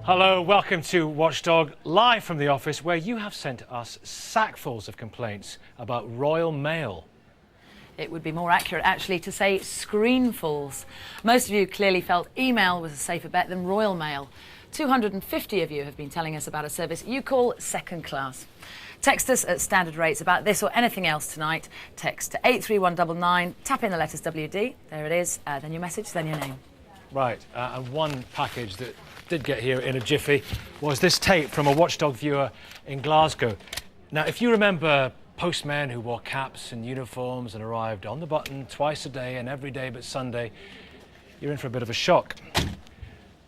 Hello, welcome to Watchdog, live from the office where you have sent us sackfuls of complaints about Royal Mail. It would be more accurate, actually, to say screenfuls. Most of you clearly felt email was a safer bet than Royal Mail. 250 of you have been telling us about a service you call second class. Text us at standard rates about this or anything else tonight. Text to 83199, tap in the letters WD, there it is, then your message, then your name. Right, and one package that did get here in a jiffy was this tape from a Watchdog viewer in Glasgow. Now, if you remember postmen who wore caps and uniforms and arrived on the button twice a day and every day but Sunday, you're in for a bit of a shock.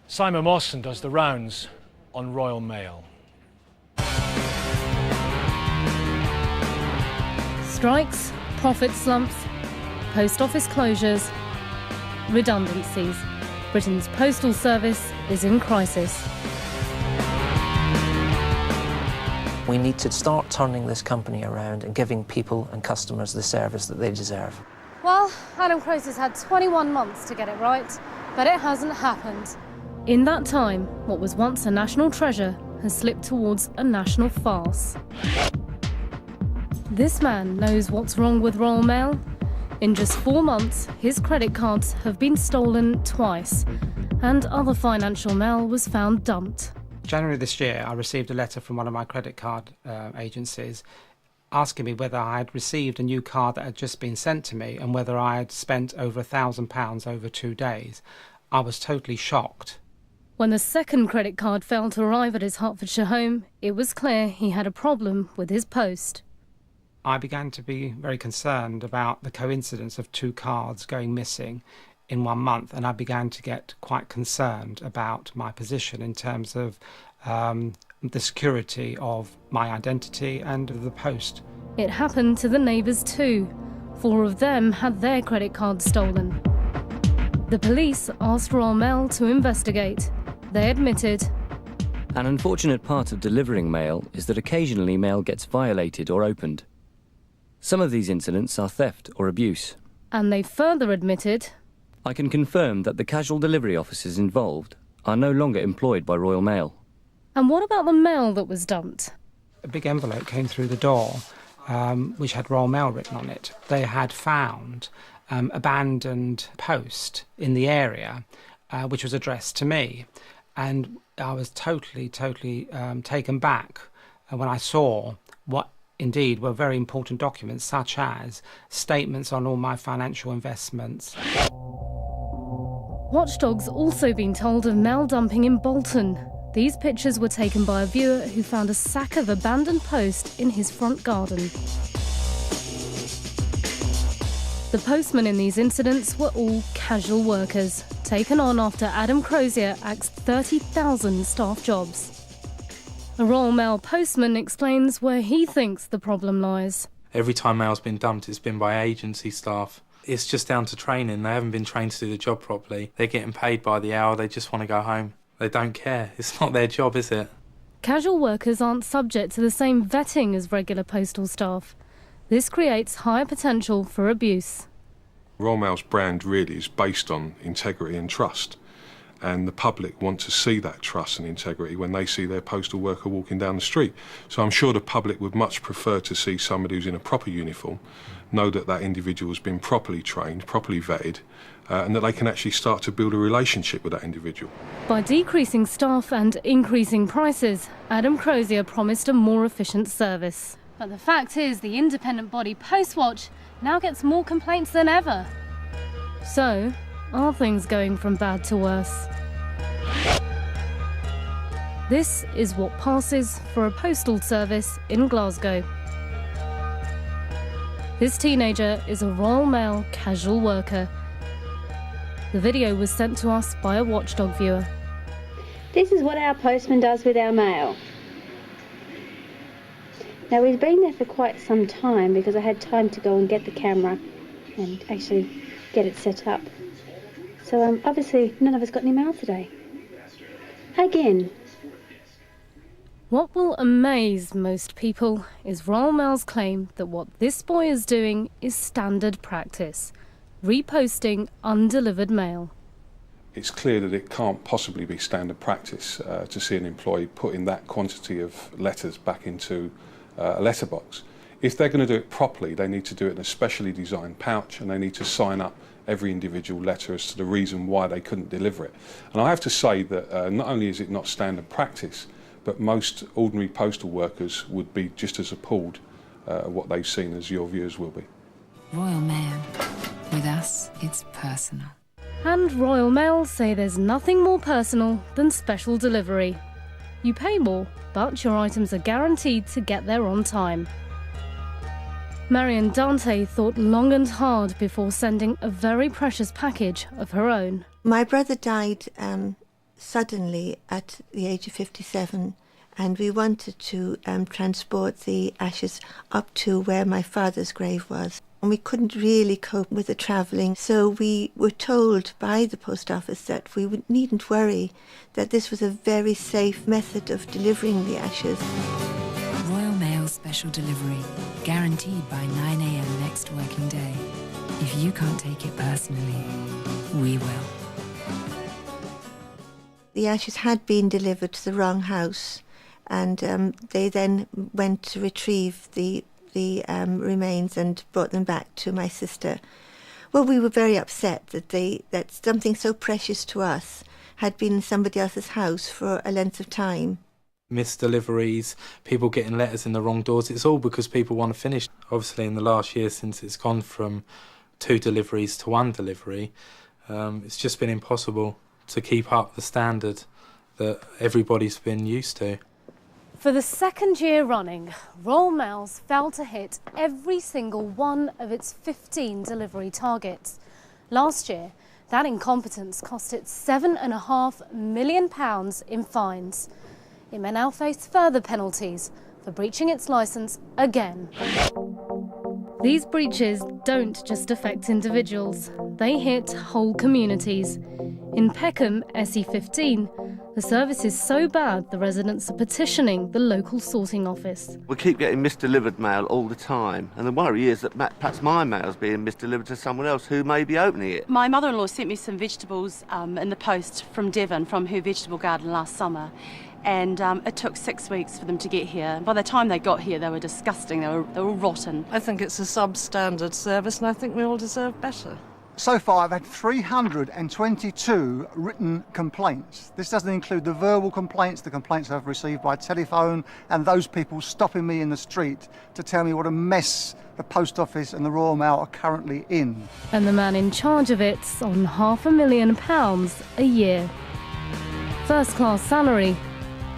Simon Mawson does the rounds on Royal Mail. Strikes, profit slumps, post office closures, redundancies. Britain's postal service is in crisis. We need to start turning this company around and giving people and customers the service that they deserve. Well, Adam Crozier's had 21 months to get it right, but it hasn't happened. In that time, what was once a national treasure has slipped towards a national farce. This man knows what's wrong with Royal Mail. In just 4 months, his credit cards have been stolen twice, and other financial mail was found dumped. January this year, I received a letter from one of my credit card agencies asking me whether I had received a new card that had just been sent to me and whether I had spent over £1,000 over 2 days. I was totally shocked. When the second credit card failed to arrive at his Hertfordshire home, it was clear he had a problem with his post. I began to be very concerned about the coincidence of 2 cards going missing in 1 month, and I began to get quite concerned about my position in terms of the security of my identity and of the post. It happened to the neighbours too. 4 of them had their credit cards stolen. The police asked Royal Mail to investigate. They admitted. An unfortunate part of delivering mail is that occasionally mail gets violated or opened. Some of these incidents are theft or abuse. And they further admitted. I can confirm that the casual delivery officers involved are no longer employed by Royal Mail. And what about the mail that was dumped? A big envelope came through the door, which had Royal Mail written on it. They had found abandoned post in the area, which was addressed to me. And I was totally taken back when I saw what indeed were very important documents, such as statements on all my financial investments. Watchdog's also been told of mail dumping in Bolton. These pictures were taken by a viewer who found a sack of abandoned post in his front garden. The postmen in these incidents were all casual workers, taken on after Adam Crozier axed 30,000 staff jobs. A Royal Mail postman explains where he thinks the problem lies. Every time mail's been dumped, it's been by agency staff. It's just down to training. They haven't been trained to do the job properly. They're getting paid by the hour. They just want to go home. They don't care. It's not their job, is it? Casual workers aren't subject to the same vetting as regular postal staff. This creates higher potential for abuse. Royal Mail's brand really is based on integrity and trust. And the public want to see that trust and integrity when they see their postal worker walking down the street. So I'm sure the public would much prefer to see somebody who's in a proper uniform, know that that individual has been properly trained, properly vetted, and that they can actually start to build a relationship with that individual. By decreasing staff and increasing prices, Adam Crozier promised a more efficient service. But the fact is, the independent body Postwatch now gets more complaints than ever. So, are things going from bad to worse? This is what passes for a postal service in Glasgow. This teenager is a Royal Mail casual worker. The video was sent to us by a Watchdog viewer. This is what our postman does with our mail. Now, he's been there for quite some time because I had time to go and get the camera and actually get it set up. So obviously none of us got any mail today. Again. What will amaze most people is Royal Mail's claim that what this boy is doing is standard practice, reposting undelivered mail. it's clear that it can't possibly be standard practice to see an employee putting that quantity of letters back into a letterbox. If they're going to do it properly, they need to do it in a specially designed pouch, and they need to sign up every individual letter as to the reason why they couldn't deliver it. And I have to say that not only is it not standard practice, but most ordinary postal workers would be just as appalled at what they've seen as your viewers will be. Royal Mail. With us, it's personal. And Royal Mail say there's nothing more personal than special delivery. You pay more, but your items are guaranteed to get there on time. Marion Dante thought long and hard before sending a very precious package of her own. My brother died suddenly at the age of 57, and we wanted to transport the ashes up to where my father's grave was. And we couldn't really cope with the travelling, so we were told by the post office that we needn't worry, that this was a very safe method of delivering the ashes. Royal Mail special delivery, guaranteed by 9 a.m. next working day. If you can't take it personally, we will. The ashes had been delivered to the wrong house, and they then went to retrieve the remains and brought them back to my sister. Well, we were very upset that something so precious to us had been in somebody else's house for a length of time. Missed deliveries, people getting letters in the wrong doors, it's all because people want to finish. Obviously in the last year, since it's gone from 2 deliveries to 1 delivery, it's just been impossible to keep up the standard that everybody's been used to. For the second year running, Royal Mail's failed to hit every single one of its 15 delivery targets. Last year, that incompetence cost it £7.5 million in fines. It may now face further penalties for breaching its licence again. These breaches don't just affect individuals, they hit whole communities. In Peckham, SE15, the service is so bad the residents are petitioning the local sorting office. We keep getting misdelivered mail all the time, and the worry is that perhaps my mail's being misdelivered to someone else who may be opening it. My mother-in-law sent me some vegetables in the post from Devon, from her vegetable garden last summer. And it took 6 weeks for them to get here. By the time they got here, they were disgusting, they were rotten. I think it's a substandard service, and I think we all deserve better. So far, I've had 322 written complaints. This doesn't include the verbal complaints, the complaints I've received by telephone, and those people stopping me in the street to tell me what a mess the Post Office and the Royal Mail are currently in. And the man in charge of it's on £500,000 a year. First-class salary.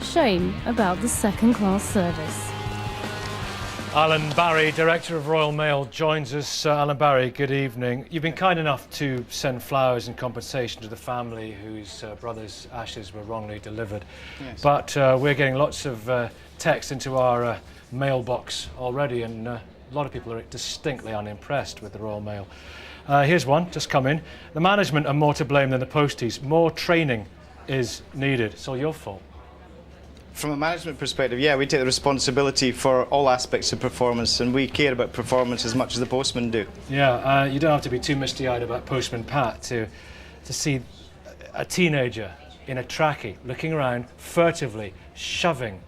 Shame about the second-class service. Alan Barry, Director of Royal Mail, joins us. Alan Barry, good evening. You've been kind enough to send flowers in compensation to the family whose brother's ashes were wrongly delivered. Yes. But we're getting lots of text into our mailbox already, and a lot of people are distinctly unimpressed with the Royal Mail. Here's one, just come in. The management are more to blame than the posties. More training is needed. It's all your fault. From a management perspective, yeah, we take the responsibility for all aspects of performance, and we care about performance as much as the postmen do. Yeah, you don't have to be too misty-eyed about Postman Pat to see a teenager in a trackie looking around furtively, shoving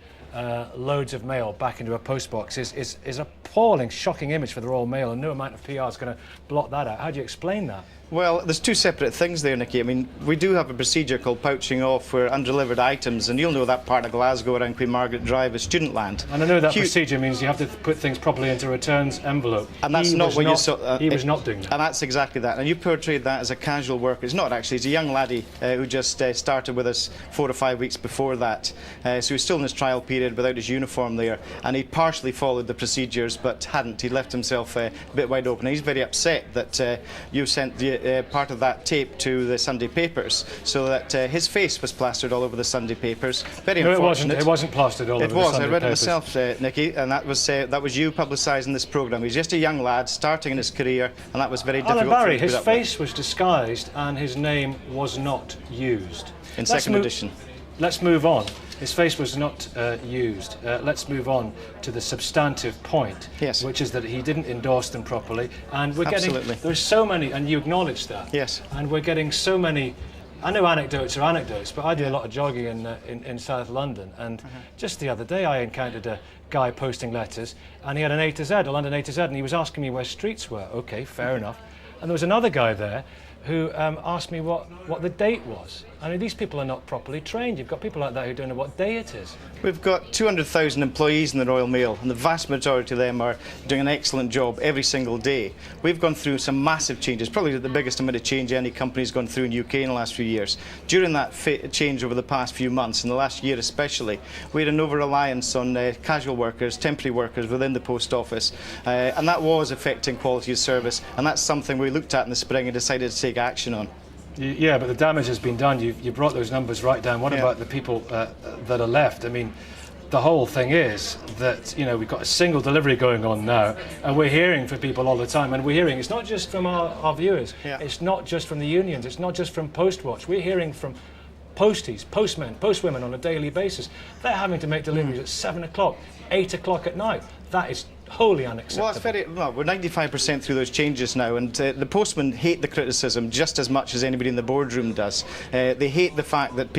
loads of mail back into a postbox is an appalling, shocking image for the Royal Mail, and no amount of PR is going to blot that out. How do you explain that? Well, there's 2 separate things there, Nicky. I mean, we do have a procedure called pouching off for undelivered items, and you'll know that part of Glasgow around Queen Margaret Drive is student land. And I know that procedure means you have to put things properly into a returns envelope. And that's not what you saw. He was not doing that. And that's exactly that. And you portrayed that as a casual worker. It's not actually. He's a young laddie who just started with us 4 or 5 weeks before that. So he was still in his trial period without his uniform there, and he partially followed the procedures, but hadn't. He left himself a bit wide open. He's very upset that you sent the part of that tape to the Sunday papers, so that his face was plastered all over the Sunday papers. Very unfortunate. It wasn't plastered all over the Sunday papers. It was. I read it myself, Nicky, and that was you publicising this programme. He's just a young lad starting in his career, and that was very difficult. Alan Barry, his face was disguised and his name was not used. In second edition. Let's move on. His face was not used. Let's move on to the substantive point, yes, which is that he didn't endorse them properly. And we're Absolutely. there's so many, and you acknowledge that. Yes. And we're getting so many I know anecdotes are anecdotes, but I do a lot of jogging in South London, and just the other day I encountered a guy posting letters, and he had an A to Z, a London A to Z, and he was asking me where streets were. Okay, fair enough. And there was another guy there who asked me what the date was. I mean, these people are not properly trained. You've got people like that who don't know what day it is. We've got 200,000 employees in the Royal Mail, and the vast majority of them are doing an excellent job every single day. We've gone through some massive changes, probably the biggest amount of change any company's gone through in the UK in the last few years. During that change over the past few months, in the last year especially, we had an over-reliance on casual workers, temporary workers within the post office, and that was affecting quality of service, and that's something we looked at in the spring and decided to take action on. Yeah, but the damage has been done. You brought those numbers right down. What about the people that are left? I mean, the whole thing is that, you know, we've got a single delivery going on now, and we're hearing from people all the time, and we're hearing, it's not just from our viewers, it's not just from the unions, it's not just from Postwatch. We're hearing from posties, postmen, postwomen on a daily basis. They're having to make deliveries at 7 o'clock, 8 o'clock at night. That is wholly unacceptable. Well, we're 95% through those changes now, and the postmen hate the criticism just as much as anybody in the boardroom does. They hate the fact that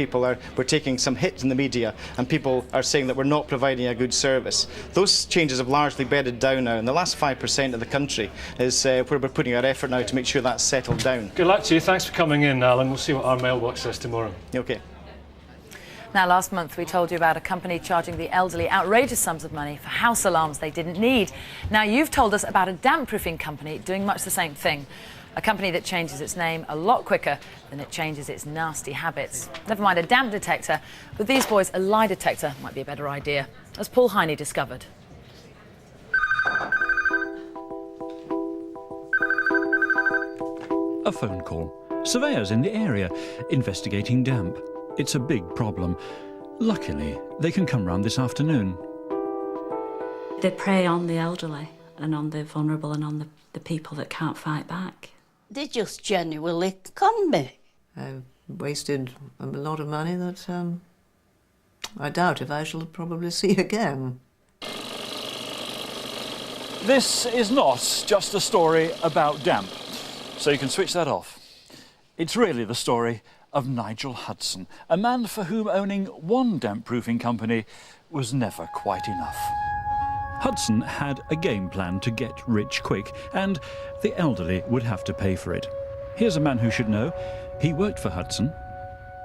we're taking some hits in the media, and people are saying that we're not providing a good service. Those changes have largely bedded down now, and the last 5% of the country is where we're putting our effort now to make sure that's settled down. Good luck to you. Thanks for coming in, Alan. We'll see what our mailbox says tomorrow. Okay. Now, last month we told you about a company charging the elderly outrageous sums of money for house alarms they didn't need. Now you've told us about a damp-proofing company doing much the same thing. A company that changes its name a lot quicker than it changes its nasty habits. Never mind a damp detector, with these boys a lie detector might be a better idea, as Paul Heine discovered. A phone call. Surveyors in the area investigating damp. It's a big problem. Luckily, they can come round this afternoon. They prey on the elderly and on the vulnerable and on the people that can't fight back. They just genuinely con me. I've wasted a lot of money that I doubt if I shall probably see again. This is not just a story about damp, so you can switch that off. It's really the story of Nigel Hudson, a man for whom owning one damp-proofing company was never quite enough. Hudson had a game plan to get rich quick, and the elderly would have to pay for it. Here's a man who should know. He worked for Hudson.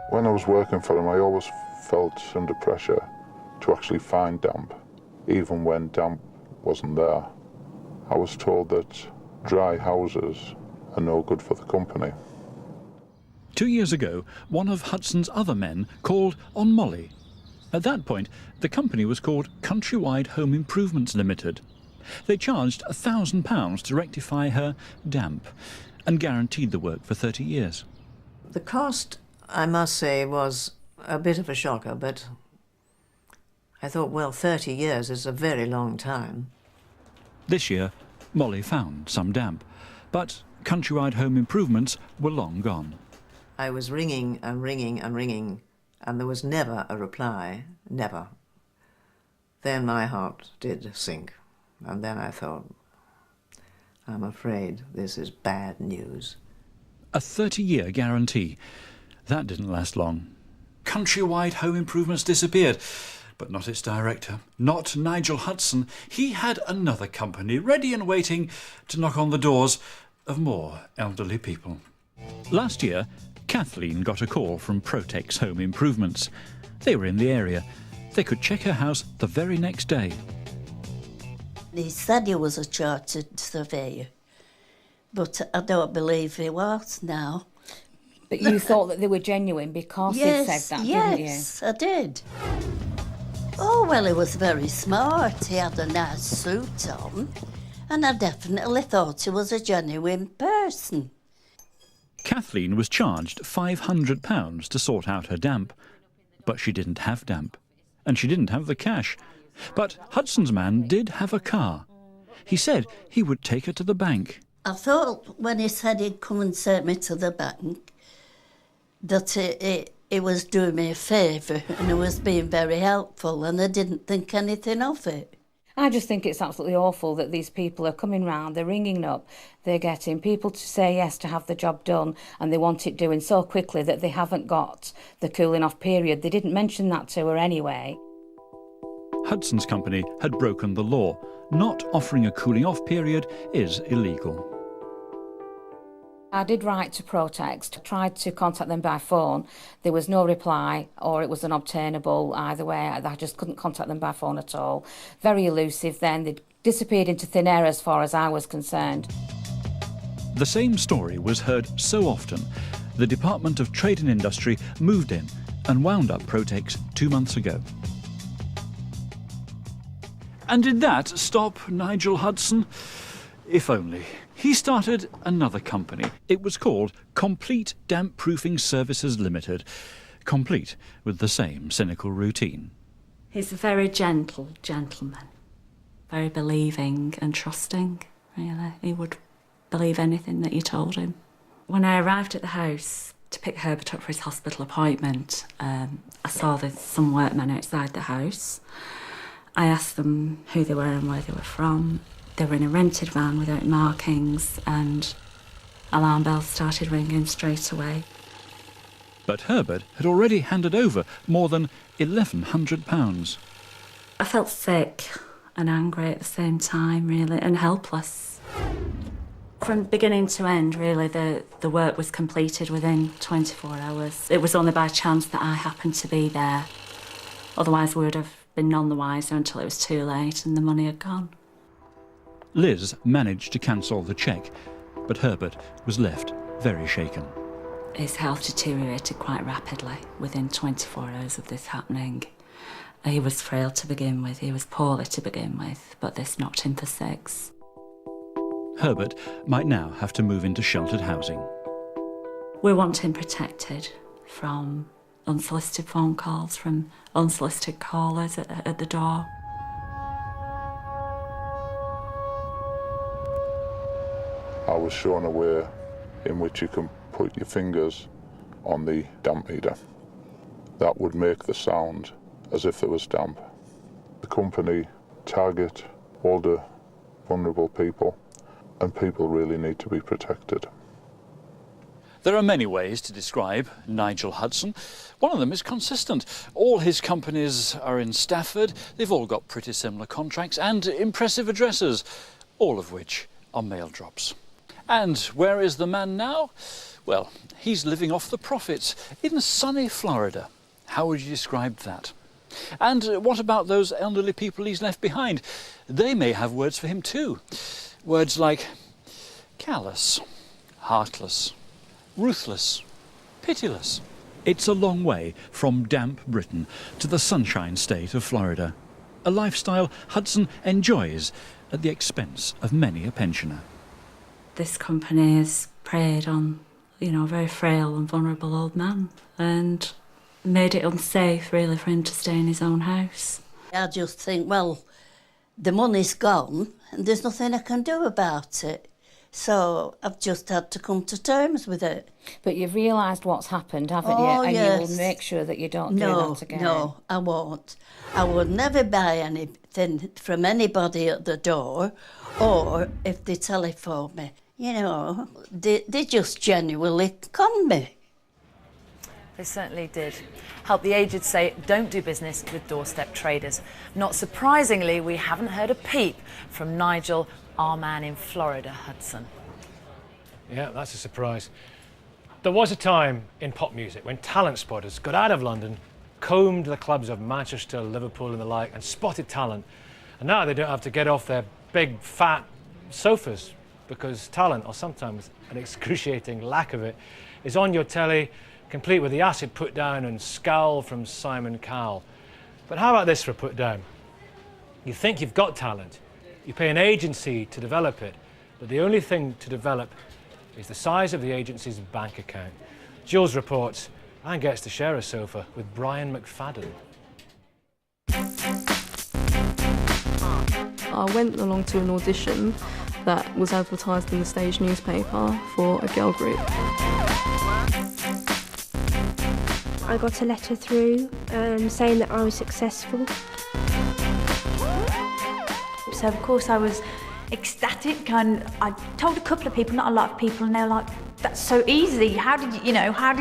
When I was working for him, I always felt under pressure to actually find damp, even when damp wasn't there. I was told that dry houses are no good for the company. 2 years ago, one of Hudson's other men called on Molly. At that point, the company was called Countrywide Home Improvements Limited. They charged £1,000 to rectify her damp and guaranteed the work for 30 years. The cost, I must say, was a bit of a shocker, but I thought, well, 30 years is a very long time. This year, Molly found some damp, but Countrywide Home Improvements were long gone. I was ringing and ringing and ringing, and there was never a reply, never. Then my heart did sink, and then I thought, I'm afraid this is bad news. A 30-year guarantee. That didn't last long. Countrywide Home Improvements disappeared, but not its director, not Nigel Hudson. He had another company ready and waiting to knock on the doors of more elderly people. Last year, Kathleen got a call from Protex Home Improvements. They were in the area. They could check her house the very next day. He said he was a chartered surveyor, but I don't believe he was now. But you thought that they were genuine because he said that, didn't you? Yes, I did. Oh, well, he was very smart. He had a nice suit on, and I definitely thought he was a genuine person. Kathleen was charged £500 to sort out her damp, but she didn't have damp, and she didn't have the cash. But Hudson's man did have a car. He said he would take her to the bank. I thought when he said he'd come and take me to the bank that he was doing me a favour and he was being very helpful, and I didn't think anything of it. I just think it's absolutely awful that these people are coming round, they're ringing up, they're getting people to say yes to have the job done, and they want it doing so quickly that they haven't got the cooling off period. They didn't mention that to her anyway. Hudson's company had broken the law. Not offering a cooling off period is illegal. I did write to Protext, tried to contact them by phone. There was no reply, or it was unobtainable either way. I just couldn't contact them by phone at all. Very elusive then. They disappeared into thin air as far as I was concerned. The same story was heard so often. The Department of Trade and Industry moved in and wound up Protex 2 months ago. And did that stop Nigel Hudson? If only. He started another company. It was called Complete Damp Proofing Services Limited, complete with the same cynical routine. He's a very gentle gentleman, very believing and trusting, really. He would believe anything that you told him. When I arrived at the house to pick Herbert up for his hospital appointment, I saw there's some workmen outside the house. I asked them who they were and where they were from. They were in a rented van without markings, and alarm bells started ringing straight away. But Herbert had already handed over more than £1,100. I felt sick and angry at the same time, really, and helpless. From beginning to end, really, the work was completed within 24 hours. It was only by chance that I happened to be there. Otherwise, we would have been none the wiser until it was too late and the money had gone. Liz managed to cancel the cheque, but Herbert was left very shaken. His health deteriorated quite rapidly within 24 hours of this happening. He was frail to begin with, he was poorly to begin with, but this knocked him for 6. Herbert might now have to move into sheltered housing. We want him protected from unsolicited phone calls, from unsolicited callers at the door. I was shown a way in which you can put your fingers on the damp meter. That would make the sound as if there was damp. The company target older, vulnerable people, and people really need to be protected. There are many ways to describe Nigel Hudson. One of them is consistent. All his companies are in Stafford. They've all got pretty similar contracts and impressive addresses, all of which are mail drops. And where is the man now? Well, he's living off the profits in sunny Florida. How would you describe that? And what about those elderly people he's left behind? They may have words for him too. Words like callous, heartless, ruthless, pitiless. It's a long way from damp Britain to the sunshine state of Florida, a lifestyle Hudson enjoys at the expense of many a pensioner. This company has preyed on, a very frail and vulnerable old man and made it unsafe, really, for him to stay in his own house. I just think, well, the money's gone and there's nothing I can do about it. So I've just had to come to terms with it. But you've realised what's happened, haven't you? And yes. you will make sure that you don't do that again. No, I won't. I would never buy anything from anybody at the door, or if they telephone me. They just genuinely con me. They certainly did. Help the Aged say don't do business with doorstep traders. Not surprisingly, we haven't heard a peep from Nigel, our man in Florida, Hudson. Yeah, that's a surprise. There was a time in pop music when talent spotters got out of London, combed the clubs of Manchester, Liverpool and the like, and spotted talent. And now they don't have to get off their big, fat sofas because talent, or sometimes an excruciating lack of it, is on your telly, complete with the acid put down and scowl from Simon Cowell. But how about this for a put down? You think you've got talent, you pay an agency to develop it, but the only thing to develop is the size of the agency's bank account. Jules reports and gets to share a sofa with Brian McFadden. I went along to an audition that was advertised in the stage newspaper for a girl group. I got a letter through saying that I was successful. so of course I was ecstatic, and I told a couple of people, not a lot of people, and they were like, that's so easy, how did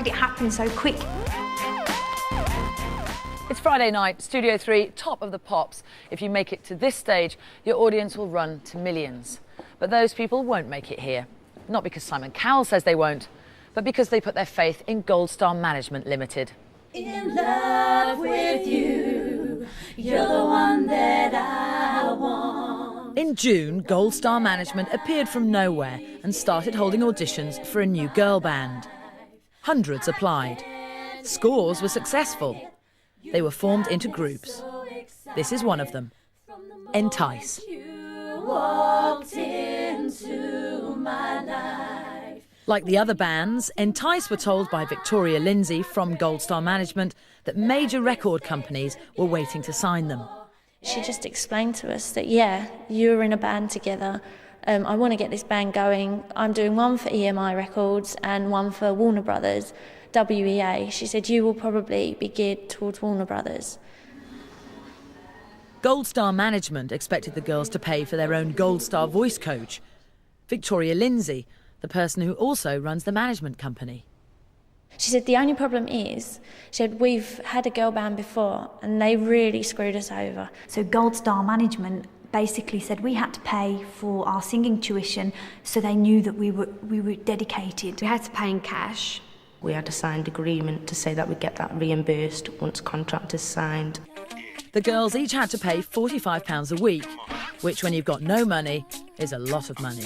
it happen so quick? It's Friday night, Studio 3, top of the pops. If you make it to this stage, your audience will run to millions. But those people won't make it here. Not because Simon Cowell says they won't, but because they put their faith in Gold Star Management Limited. In love with you, you're the one that I want. In June, Gold Star Management appeared from nowhere and started holding auditions for a new girl band. Hundreds applied. Scores were successful. They were formed into groups. This is one of them, Entice. Like the other bands, Entice were told by Victoria Lindsay from Gold Star Management that major record companies were waiting to sign them. She just explained to us that, yeah, you're in a band together. I want to get this band going. I'm doing one for EMI Records and one for Warner Brothers, WEA. She said, you will probably be geared towards Warner Brothers. Gold Star Management expected the girls to pay for their own Gold Star voice coach. Victoria Lindsay, the person who also runs the management company. She said, the only problem is, she said, we've had a girl band before and they really screwed us over. So Gold Star Management basically said we had to pay for our singing tuition, so they knew that we were dedicated. We had to pay in cash. We had a signed agreement to say that we'd get that reimbursed once contract is signed. The girls each had to pay £45 a week, which when you've got no money is a lot of money.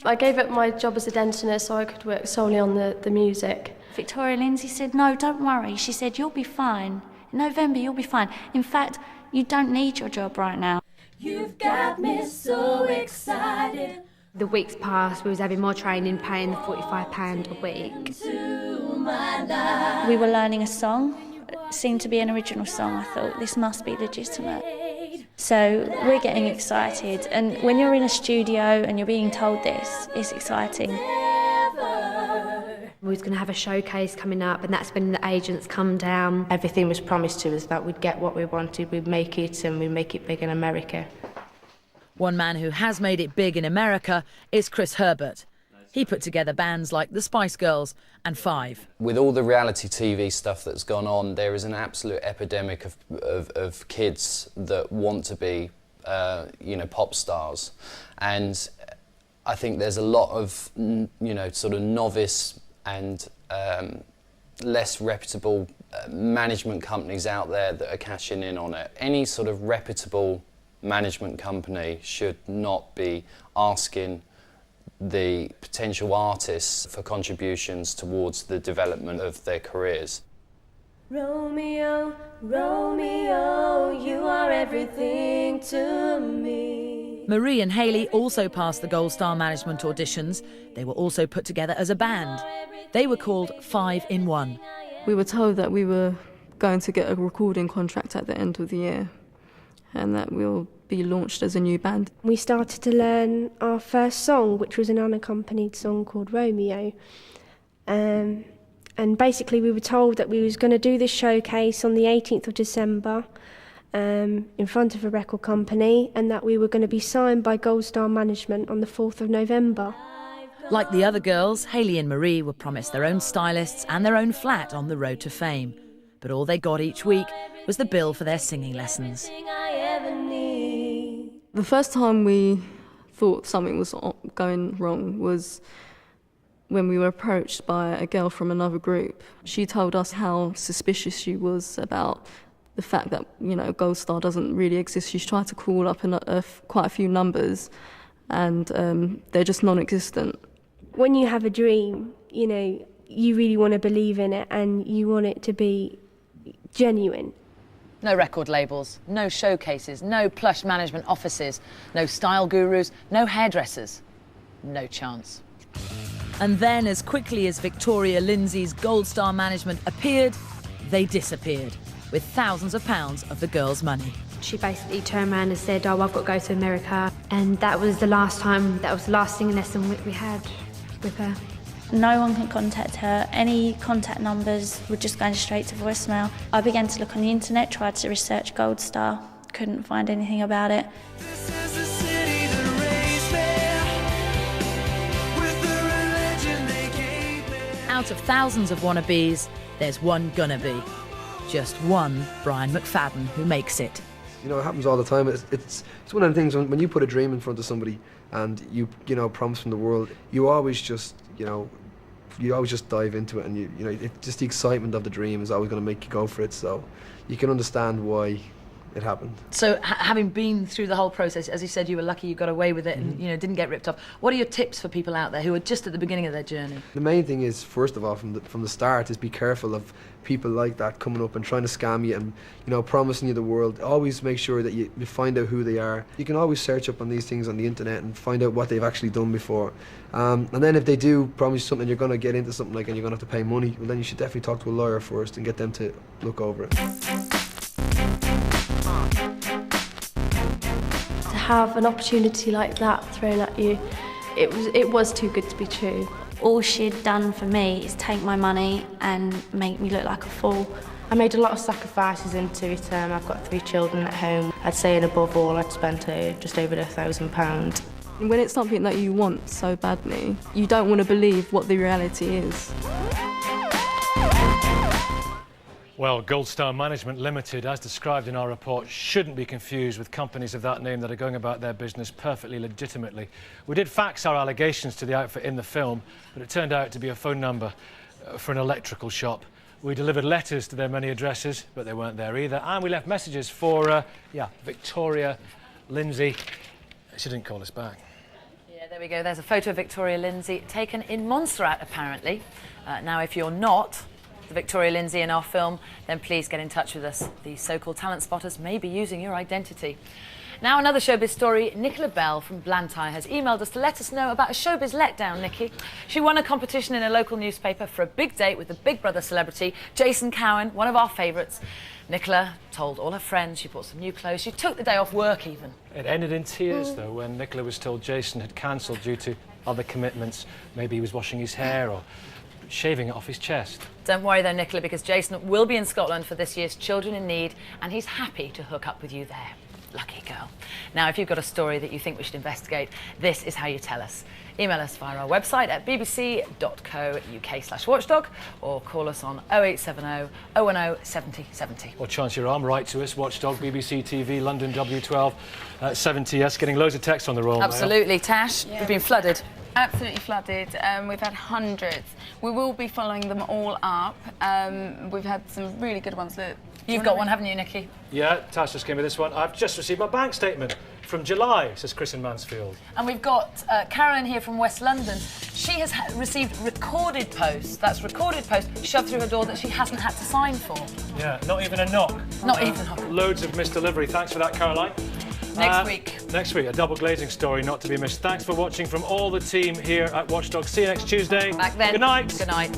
I gave up my job as a dental nurse so I could work solely on the music. Victoria Lindsay said, no, don't worry. She said, you'll be fine. In November, you'll be fine. In fact, you don't need your job right now. You've got me so excited. The weeks passed, we was having more training, paying the £45 a week. We were learning a song. It seemed to be an original song. I thought, this must be legitimate. So we're getting excited. And when you're in a studio and you're being told this, it's exciting. We was going to have a showcase coming up, and that's when the agents come down. Everything was promised to us that we'd get what we wanted, we'd make it, and we'd make it big in America. One man who has made it big in America is Chris Herbert. He put together bands like the Spice Girls and Five. With all the reality TV stuff that's gone on, there is an absolute epidemic of kids that want to be, pop stars. And I think there's a lot of, sort of novice and less reputable management companies out there that are cashing in on it. Any sort of reputable management company should not be asking the potential artists for contributions towards the development of their careers. Romeo, Romeo, you are everything to me. Marie and Hayley also passed the Gold Star Management auditions. They were also put together as a band. They were called 5 in 1. We were told that we were going to get a recording contract at the end of the year and that we'll be launched as a new band. We started to learn our first song, which was an unaccompanied song called Romeo. And basically we were told that we was going to do this showcase on the 18th of December in front of a record company, and that we were going to be signed by Gold Star Management on the 4th of November. Like the other girls, Hayley and Marie were promised their own stylists and their own flat on the road to fame. But all they got each week was the bill for their singing lessons. The first time we thought something was going wrong was when we were approached by a girl from another group. She told us how suspicious she was about the fact that, Gold Star doesn't really exist. She's tried to call up quite a few numbers and they're just non-existent. When you have a dream, you really want to believe in it and you want it to be genuine. No record labels, no showcases, no plush management offices, no style gurus, no hairdressers. No chance. And then, as quickly as Victoria Lindsay's Gold Star Management appeared, they disappeared, with thousands of pounds of the girls' money. She basically turned around and said, oh, I've got to go to America. And that was the last singing lesson we had with her. No one could contact her. Any contact numbers were just going straight to voicemail. I began to look on the internet, tried to research Gold Star, couldn't find anything about it. out of thousands of wannabes, there's one gonna be. Just one Brian McFadden who makes it. You know, it happens all the time. It's one of the things when you put a dream in front of somebody and you promise from the world, you always just dive into it, and just the excitement of the dream is always going to make you go for it. So you can understand why it happened. So having been through the whole process, as you said, you were lucky you got away with it and didn't get ripped off. What are your tips for people out there who are just at the beginning of their journey? The main thing is, first of all, from the start, is be careful of people like that coming up and trying to scam you and promising you the world. Always make sure that you find out who they are. You can always search up on these things on the internet and find out what they've actually done before. And then if they do promise you something, you're going to get into something like, and you're going to have to pay money, well, then you should definitely talk to a lawyer first and get them to look over it. To have an opportunity like that thrown at you, it was too good to be true. All she'd done for me is take my money and make me look like a fool. I made a lot of sacrifices into it. I've got 3 children at home. I'd say, and above all, I'd spent just over £1,000. When it's something that you want so badly, you don't want to believe what the reality is. Well, Gold Star Management Limited, as described in our report, shouldn't be confused with companies of that name that are going about their business perfectly legitimately. We did fax our allegations to the outfit in the film, but it turned out to be a phone number for an electrical shop. We delivered letters to their many addresses, but they weren't there either. And we left messages for, Victoria Lindsay. She didn't call us back. Yeah, there we go. There's a photo of Victoria Lindsay taken in Montserrat, apparently. Now, if you're not the Victoria Lindsay in our film, then please get in touch with us. The so-called talent spotters may be using your identity. Now, another showbiz story. Nicola Bell from Blantyre has emailed us to let us know about a showbiz letdown, Nikki. She won a competition in a local newspaper for a big date with the Big Brother celebrity, Jason Cowan, one of our favourites. Nicola told all her friends, she bought some new clothes, she took the day off work even. It ended in tears, though, when Nicola was told Jason had cancelled due to other commitments. Maybe he was washing his hair or shaving it off his chest. Don't worry though, Nicola, because Jason will be in Scotland for this year's Children in Need, and he's happy to hook up with you there. Lucky girl. Now, if you've got a story that you think we should investigate, this is how you tell us. Email us via our website at bbc.co.uk/watchdog or call us on 0870 010 70 70. Or chance your arm, write to us, Watchdog, BBC TV, London W12 70S. Getting loads of texts on the Royal Mail. Absolutely. Tash, we've been flooded. Absolutely flooded. We've had hundreds. We will be following them all up. We've had some really good ones. Look, you've got one, haven't you, Nikki? Yeah, Tash just gave me this one. I've just received my bank statement from July, says Chris in Mansfield. And we've got Carolyn here from West London. She has received recorded post, that's recorded post, shoved through her door that she hasn't had to sign for. Yeah, not even a knock. Not even a knock. Loads of missed delivery. Thanks for that, Caroline. Next week, a double glazing story not to be missed. Thanks for watching from all the team here at Watchdog. See you next Tuesday. Back then. Good night. Good night.